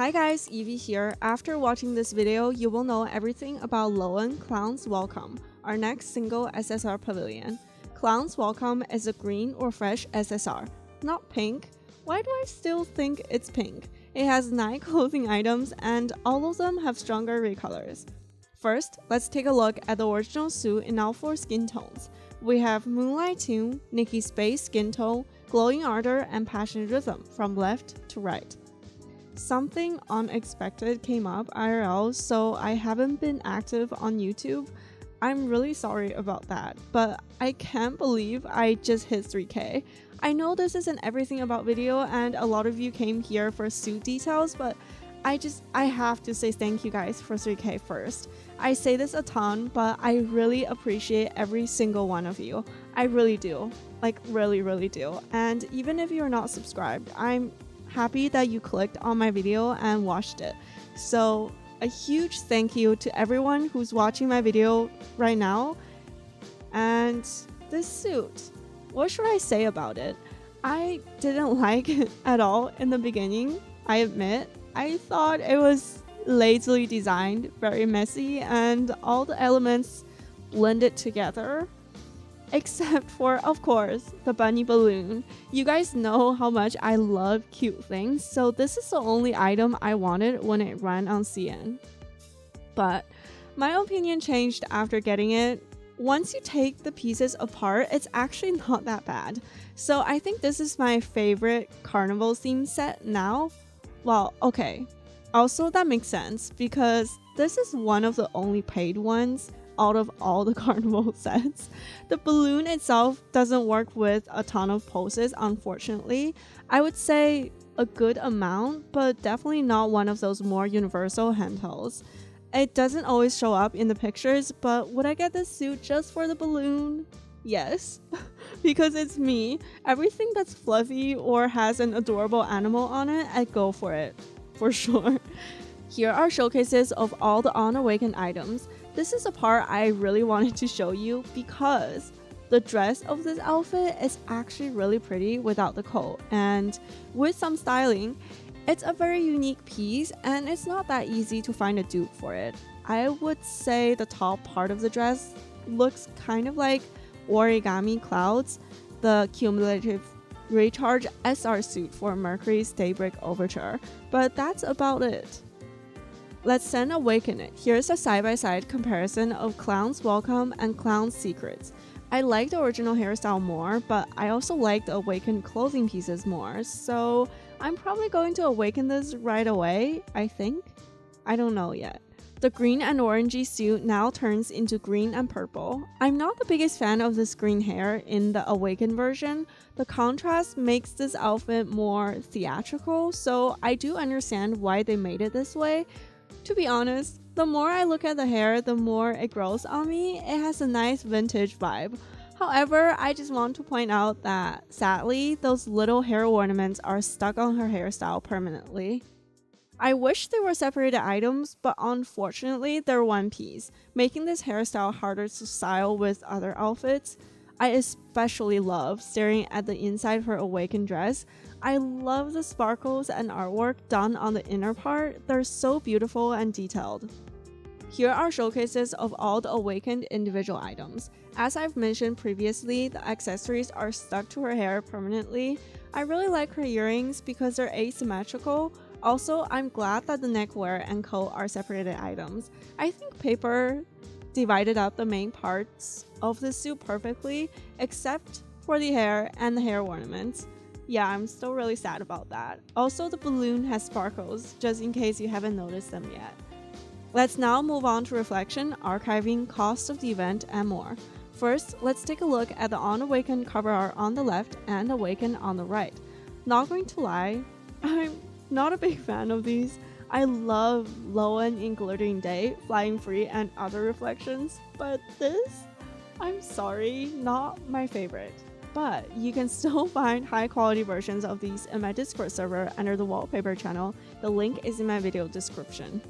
Hi guys, Evie here. After watching this video, you will know everything about Loen Clown's Welcome, our next single SSR Pavilion. Clown's Welcome is a green or fresh SSR, not pink. Why do I still think it's pink? It has 9 clothing items and all of them have stronger recolors. First, let's take a look at the original suit in all 4 skin tones. We have Moonlight Tune, Nikki's Space skin tone, Glowing Ardor, and Passionate Rhythm from left to right. Something unexpected came up IRL, so I haven't been active on YouTube. I'm really sorry about that, but I can't believe I just hit 3K. I know this isn't everything about video and a lot of you came here for suit details, but I have to say thank you guys for 3K first. I say this a ton, but I really appreciate every single one of you. I really do. Like really do. And even if you're not subscribed, I'm happy that you clicked on my video and watched it. So a huge thank you to everyone who's watching my video right now. And this suit, what should I say about it? I didn't like it at all in the beginning, I admit. I thought it was lazily designed, very messy, and all the elements blended together. Except for, of course, the bunny balloon. You guys know how much I love cute things, so this is the only item I wanted when it ran on CN. But my opinion changed after getting it. Once you take the pieces apart, it's actually not that bad. So I think this is my favorite Carnival theme set now. Well, okay. Also, that makes sense because this is one of the only paid ones out of all the Carnival sets. The balloon itself doesn't work with a ton of poses, unfortunately. I would say a good amount, but definitely not one of those more universal handhelds. It doesn't always show up in the pictures, but would I get this suit just for the balloon? Yes, because it's me. Everything that's fluffy or has an adorable animal on it, I'd go for it, for sure. Here are showcases of all the Unawakened items. This is a part I really wanted to show you because the dress of this outfit is actually really pretty without the coat, and with some styling, it's a very unique piece and it's not that easy to find a dupe for it. I would say the top part of the dress looks kind of like Origami Clouds, the Cumulative Recharge SR suit for Mercury's Daybreak Overture, but that's about it. Let's then awaken it. Here's a side-by-side comparison of Clown's Welcome and Clown's Secrets. I like the original hairstyle more, but I also like the awakened clothing pieces more, so I'm probably going to awaken this right away, I think. I don't know yet. The green and orangey suit now turns into green and purple. I'm not the biggest fan of this green hair in the awakened version. The contrast makes this outfit more theatrical, so I do understand why they made it this way. To be honest, the more I look at the hair, the more it grows on me. It has a nice vintage vibe. However, I just want to point out that, sadly, those little hair ornaments are stuck on her hairstyle permanently. I wish they were separated items, but unfortunately, they're one piece, making this hairstyle harder to style with other outfits. I especially love staring at the inside of her awakened dress. I love the sparkles and artwork done on the inner part. They're so beautiful and detailed. Here are showcases of all the awakened individual items. As I've mentioned previously, the accessories are stuck to her hair permanently. I really like her earrings because they're asymmetrical. Also, I'm glad that the neckwear and coat are separated items. I think paper divided up the main parts of the suit perfectly, except for the hair and the hair ornaments. Yeah, I'm still really sad about that. Also, the balloon has sparkles, just in case you haven't noticed them yet. Let's now move on to reflection, archiving, cost of the event, and more. First, let's take a look at the Unawakened cover art on the left and Awakened on the right. Not going to lie, I'm not a big fan of these. I love Loen in Glittering Day, Flying Free, and other reflections, but this, I'm sorry, not my favorite. But you can still find high quality versions of these in my Discord server under the wallpaper channel. The link is in my video description.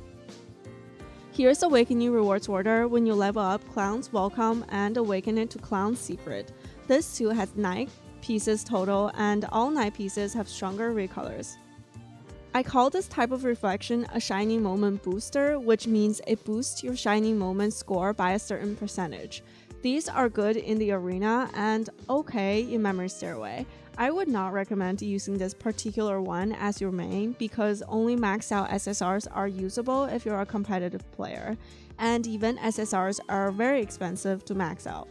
Here's Awakening rewards order when you level up Clown's Welcome and awaken it to Clown's Secret. This suit has 9 pieces total and all 9 pieces have stronger recolors. I call this type of reflection a shining moment booster, which means it boosts your shining moment score by a certain percentage. These are good in the arena and okay in Memory Stairway. I would not recommend using this particular one as your main because only maxed out SSRs are usable if you're a competitive player, and even SSRs are very expensive to max out.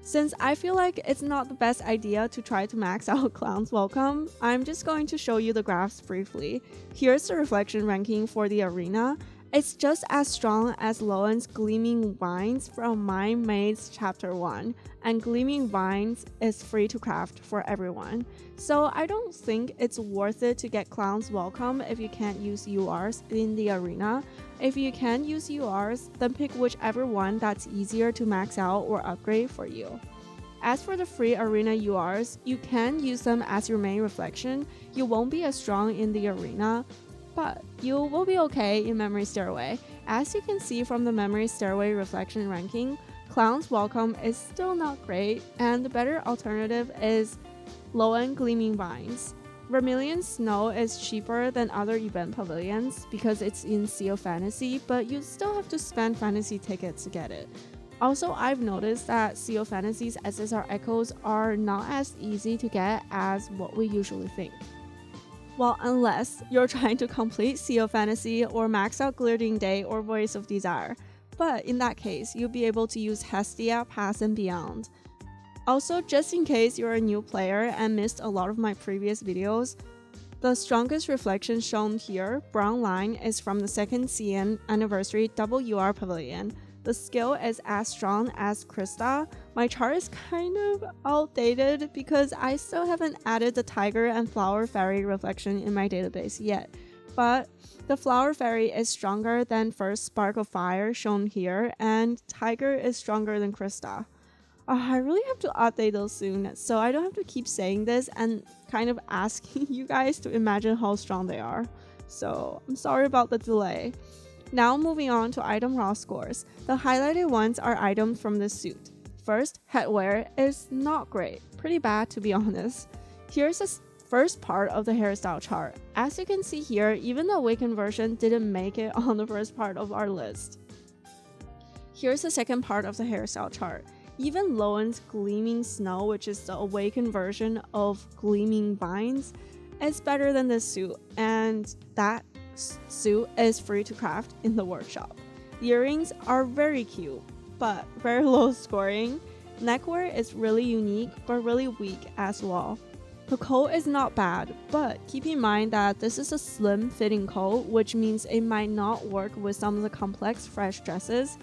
Since I feel like it's not the best idea to try to max out Clown's Welcome, I'm just going to show you the graphs briefly. Here's the reflection ranking for the arena. It's just as strong as Loen's Gleaming Vines from Mind Maid's Chapter 1, and Gleaming Vines is free to craft for everyone. So I don't think it's worth it to get Clown's Welcome if you can't use URs in the arena. If you can use URs, then pick whichever one that's easier to max out or upgrade for you. As for the free arena URs, you can use them as your main reflection. You won't be as strong in the arena, but you will be okay in Memory Stairway. As you can see from the Memory Stairway reflection ranking, Clown's Welcome is still not great, and the better alternative is Loen Gleaming Vines. Vermilion Snow is cheaper than other event pavilions because it's in Sea of Fantasy, but you still have to spend fantasy tickets to get it. Also, I've noticed that Sea of Fantasy's SSR echoes are not as easy to get as what we usually think. Well, unless you're trying to complete Sea of Fantasy or max out Glittering Day or Voice of Desire. But in that case, you'll be able to use Hestia, Pass, and Beyond. Also, just in case you're a new player and missed a lot of my previous videos, the strongest reflection shown here, brown line, is from the 2nd CN Anniversary WR Pavilion. The skill is as strong as Krista. My chart is kind of outdated because I still haven't added the Tiger and Flower Fairy reflection in my database yet. But the Flower Fairy is stronger than first Spark of Fire shown here, and Tiger is stronger than Krista. I really have to update those soon, so I don't have to keep saying this and kind of asking you guys to imagine how strong they are. So I'm sorry about the delay. Now moving on to item raw scores. The highlighted ones are items from this suit. First, headwear is not great, pretty bad to be honest. Here's the first part of the hairstyle chart. As you can see here, even the Awakened version didn't make it on the first part of our list. Here's the second part of the hairstyle chart. Even Loen's Gleaming Snow, which is the Awakened version of Gleaming Vines, is better than this suit, and that suit is free to craft in the workshop. The earrings are very cute, but very low scoring. Neckwear is really unique, but really weak as well. The coat is not bad, but keep in mind that this is a slim fitting coat, which means it might not work with some of the complex fresh dresses.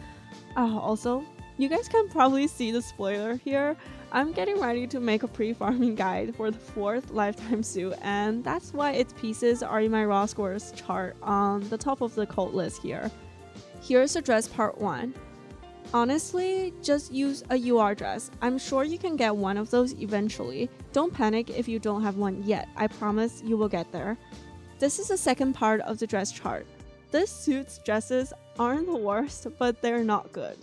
Also, you guys can probably see the spoiler here. I'm getting ready to make a pre-farming guide for the 4th lifetime suit, and that's why its pieces are in my raw scores chart on the top of the coat list here. Here's the dress part 1. Honestly, just use a UR dress. I'm sure you can get one of those eventually. Don't panic if you don't have one yet. I promise you will get there. This is the second part of the dress chart. This suit's dresses aren't the worst, but they're not good.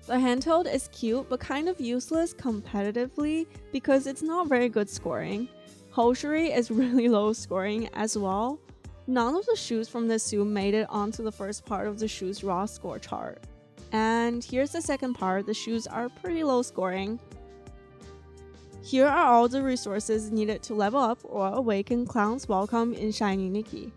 The handheld is cute but kind of useless competitively because it's not very good scoring. Hosiery is really low scoring as well. None of the shoes from this suit made it onto the first part of the shoes raw score chart. And here's the second part, the shoes are pretty low scoring. Here are all the resources needed to level up or awaken Clown's Welcome in shiningnikki.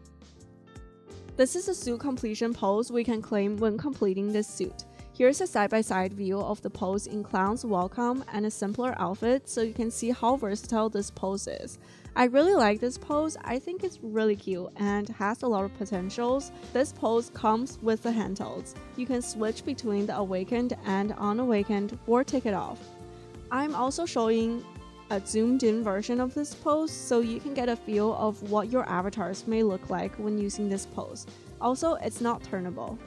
This is a suit completion pose we can claim when completing this suit. Here's a side-by-side view of the pose in Clown's Welcome and a simpler outfit so you can see how versatile this pose is. I really like this pose. I think it's really cute and has a lot of potentials. This pose comes with the handholds. You can switch between the Awakened and Unawakened or take it off. I'm also showing a zoomed in version of this pose so you can get a feel of what your avatars may look like when using this pose. Also, it's not turnable.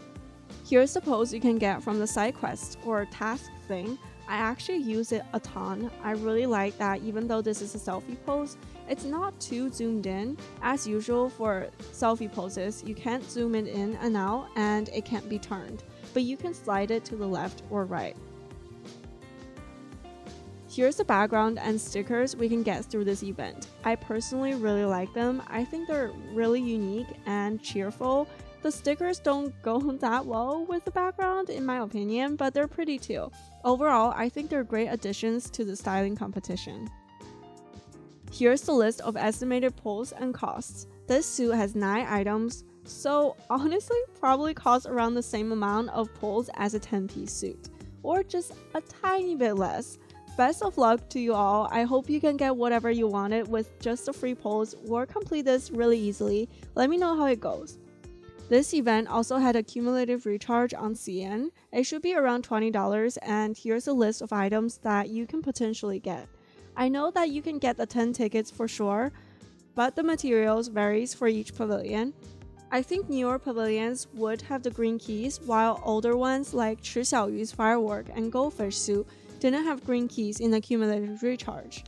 Here's the pose you can get from the side quest or task thing. I actually use it a ton. I really like that even though this is a selfie pose, it's not too zoomed in. As usual for selfie poses, you can't zoom it in and out and it can't be turned, but you can slide it to the left or right. Here's the background and stickers we can get through this event. I personally really like them. I think they're really unique and cheerful. The stickers don't go that well with the background in my opinion, but they're pretty too. Overall, I think they're great additions to the styling competition. Here's the list of estimated pulls and costs. This suit has 9 items, so honestly probably costs around the same amount of pulls as a 10-piece suit, or just a tiny bit less. Best of luck to you all. I hope you can get whatever you wanted with just the free pulls or complete this really easily. Let me know how it goes. This event also had a cumulative recharge on CN. It should be around $20, and here's a list of items that you can potentially get. I know that you can get the 10 tickets for sure, but the materials varies for each pavilion. I think newer pavilions would have the green keys, while older ones like Chi Xiaoyu's firework and goldfish suit didn't have green keys in the cumulative recharge.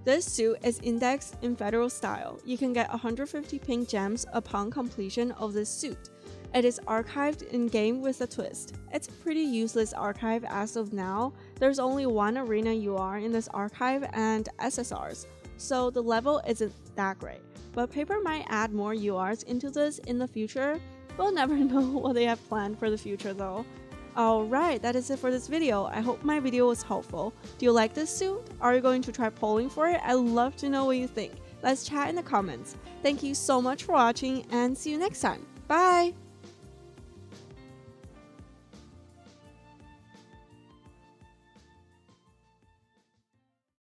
This suit is indexed in federal style. You can get 150 pink gems upon completion of this suit. It is archived in-game with a twist. It's a pretty useless archive as of now. There's only one arena UR in this archive and SSRs, so the level isn't that great. But Paper might add more URs into this in the future. We'll never know what they have planned for the future though. Alright, that is it for this video. I hope my video was helpful. Do you like this suit? Are you going to try polling for it? I'd love to know what you think. Let's chat in the comments. Thank you so much for watching and see you next time. Bye!